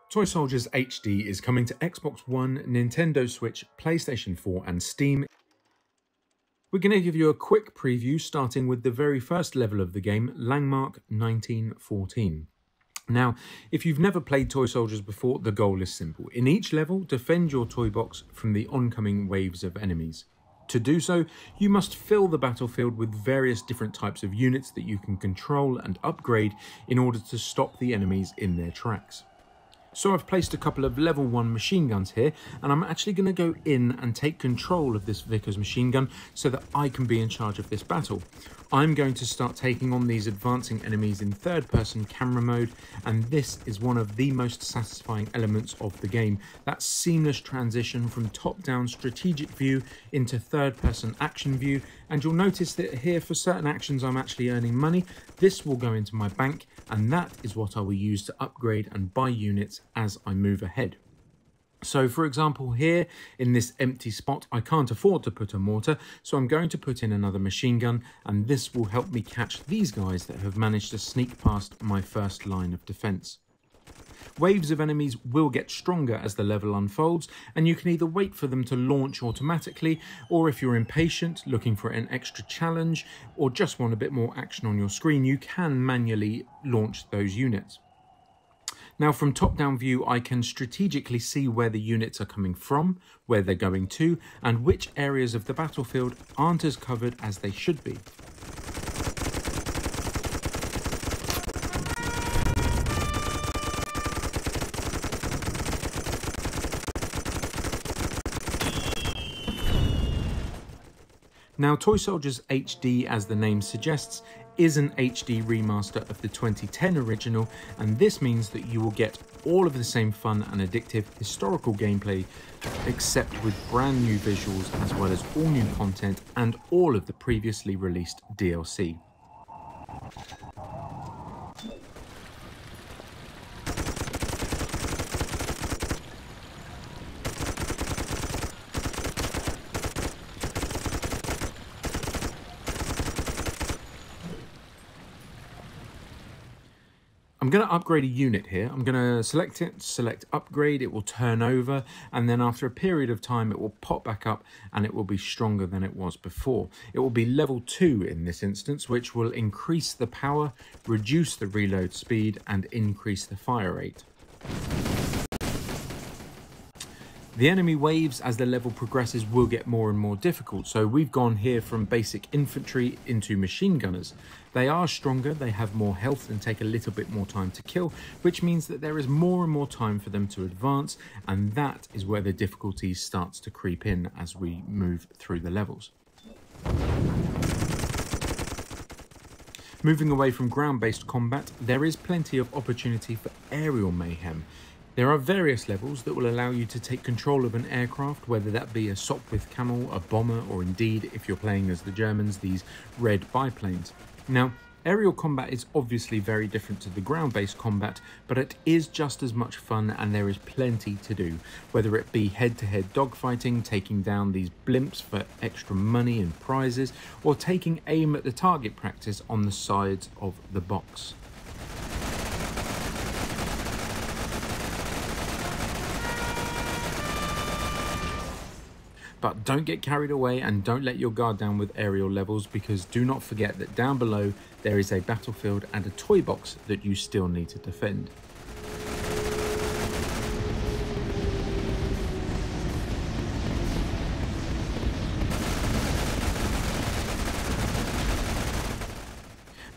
Toy Soldiers HD is coming to Xbox One, Nintendo Switch, PlayStation 4 and Steam. We're going to give you a quick preview starting with the very first level of the game, Langmark 1914. Now, if you've never played Toy Soldiers before, the goal is simple. In each level, defend your toy box from the oncoming waves of enemies. To do so, you must fill the battlefield with various different types of units that you can control and upgrade in order to stop the enemies in their tracks. So I've placed a couple of level 1 machine guns here, and I'm actually going to go in and take control of this Vickers machine gun so that I can be in charge of this battle. I'm going to start taking on these advancing enemies in third-person camera mode, and this is one of the most satisfying elements of the game. That seamless transition from top-down strategic view into third-person action view, and you'll notice that here for certain actions I'm actually earning money. This will go into my bank, and that is what I will use to upgrade and buy units as I move ahead. So for example, here in this empty spot, I can't afford to put a mortar, so I'm going to put in another machine gun, and this will help me catch these guys that have managed to sneak past my first line of defense. Waves of enemies will get stronger as the level unfolds, and you can either wait for them to launch automatically, or if you're impatient, looking for an extra challenge, or just want a bit more action on your screen, you can manually launch those units. Now from top-down view, I can strategically see where the units are coming from, where they're going to, and which areas of the battlefield aren't as covered as they should be. Now, Toy Soldiers HD, as the name suggests, is an HD remaster of the 2010 original, and this means that you will get all of the same fun and addictive historical gameplay, except with brand new visuals, as well as all new content and all of the previously released DLC. I'm going to upgrade a unit here. I'm going to select it, select upgrade, it will turn over, and then after a period of time it will pop back up and it will be stronger than it was before. It will be level 2 in this instance, which will increase the power, reduce the reload speed, and increase the fire rate. The enemy waves as the level progresses will get more and more difficult, so we've gone here from basic infantry into machine gunners. They are stronger, they have more health and take a little bit more time to kill, which means that there is more and more time for them to advance, and that is where the difficulty starts to creep in as we move through the levels. Moving away from ground-based combat, there is plenty of opportunity for aerial mayhem. There are various levels that will allow you to take control of an aircraft, whether that be a Sopwith Camel, a bomber, or indeed, if you're playing as the Germans, these red biplanes. Now, aerial combat is obviously very different to the ground-based combat, but it is just as much fun and there is plenty to do, whether it be head-to-head dogfighting, taking down these blimps for extra money and prizes, or taking aim at the target practice on the sides of the box. But don't get carried away and don't let your guard down with aerial levels, because do not forget that down below there is a battlefield and a toy box that you still need to defend.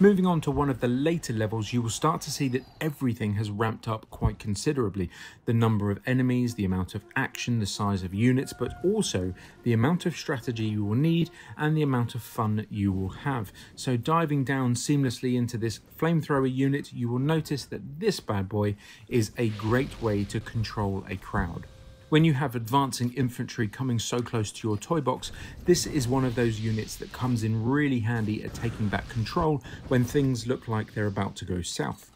Moving on to one of the later levels, you will start to see that everything has ramped up quite considerably. The number of enemies, the amount of action, the size of units, but also the amount of strategy you will need and the amount of fun you will have. So diving down seamlessly into this flamethrower unit, you will notice that this bad boy is a great way to control a crowd. When you have advancing infantry coming so close to your toy box, this is one of those units that comes in really handy at taking back control when things look like they're about to go south.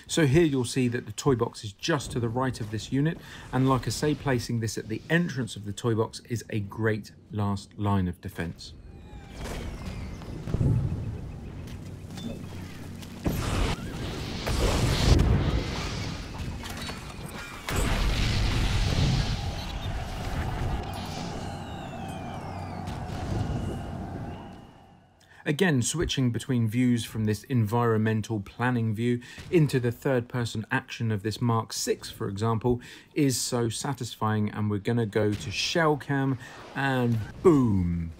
So here you'll see that the toy box is just to the right of this unit, and like I say, placing this at the entrance of the toy box is a great last line of defense. Again, switching between views from this environmental planning view into the third-person action of this Mark 6, for example, is so satisfying. And we're going to go to shell cam and boom.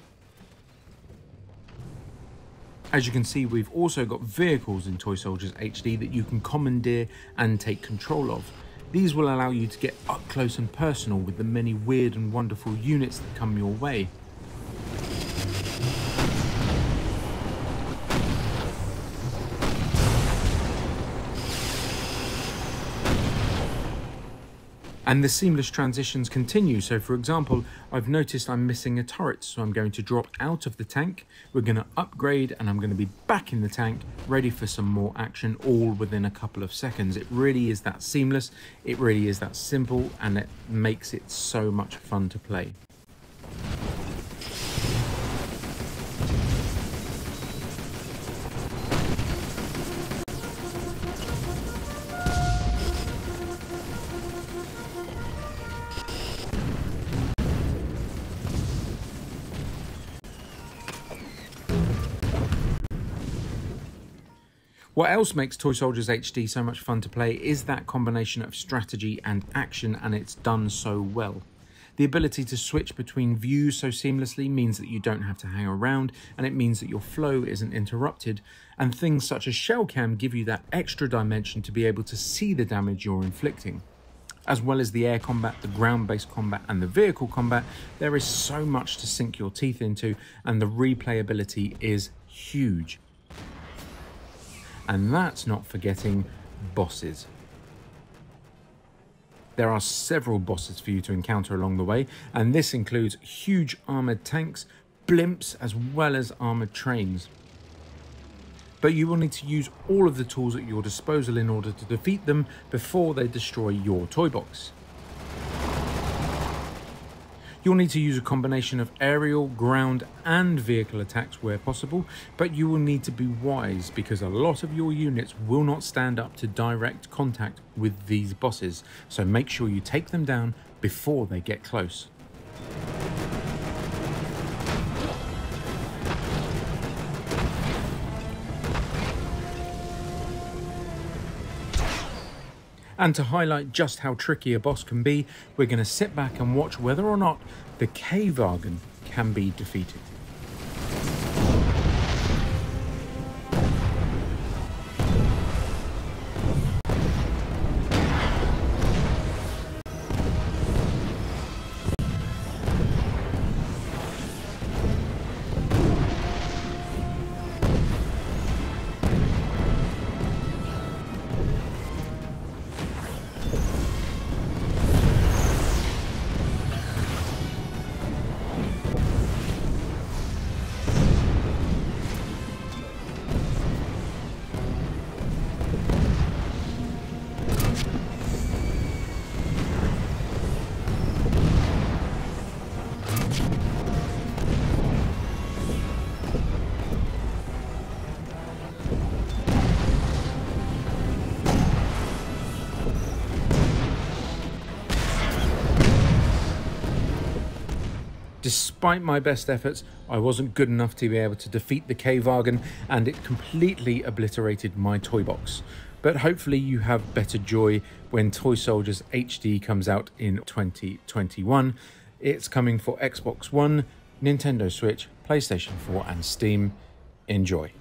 As you can see, we've also got vehicles in Toy Soldiers HD that you can commandeer and take control of. These will allow you to get up close and personal with the many weird and wonderful units that come your way. And the seamless transitions continue. So for example, I've noticed I'm missing a turret, so I'm going to drop out of the tank. We're going to upgrade and I'm going to be back in the tank, ready for some more action, all within a couple of seconds. It really is that seamless, it really is that simple, and it makes it so much fun to play. What else makes Toy Soldiers HD so much fun to play is that combination of strategy and action, and it's done so well. The ability to switch between views so seamlessly means that you don't have to hang around, and it means that your flow isn't interrupted, and things such as shell cam give you that extra dimension to be able to see the damage you're inflicting. As well as the air combat, the ground-based combat and the vehicle combat, there is so much to sink your teeth into, and the replayability is huge. And that's not forgetting bosses. There are several bosses for you to encounter along the way, and this includes huge armoured tanks, blimps, as well as armoured trains. But you will need to use all of the tools at your disposal in order to defeat them before they destroy your toy box. You'll need to use a combination of aerial, ground and vehicle attacks where possible, but you will need to be wise because a lot of your units will not stand up to direct contact with these bosses, so make sure you take them down before they get close. And to highlight just how tricky a boss can be, we're going to sit back and watch whether or not the K-Wagen can be defeated. Despite my best efforts, I wasn't good enough to be able to defeat the K-Wagen, and it completely obliterated my toy box. But hopefully you have better joy when Toy Soldiers HD comes out in 2021. It's coming for Xbox One, Nintendo Switch, PlayStation 4 and Steam. Enjoy.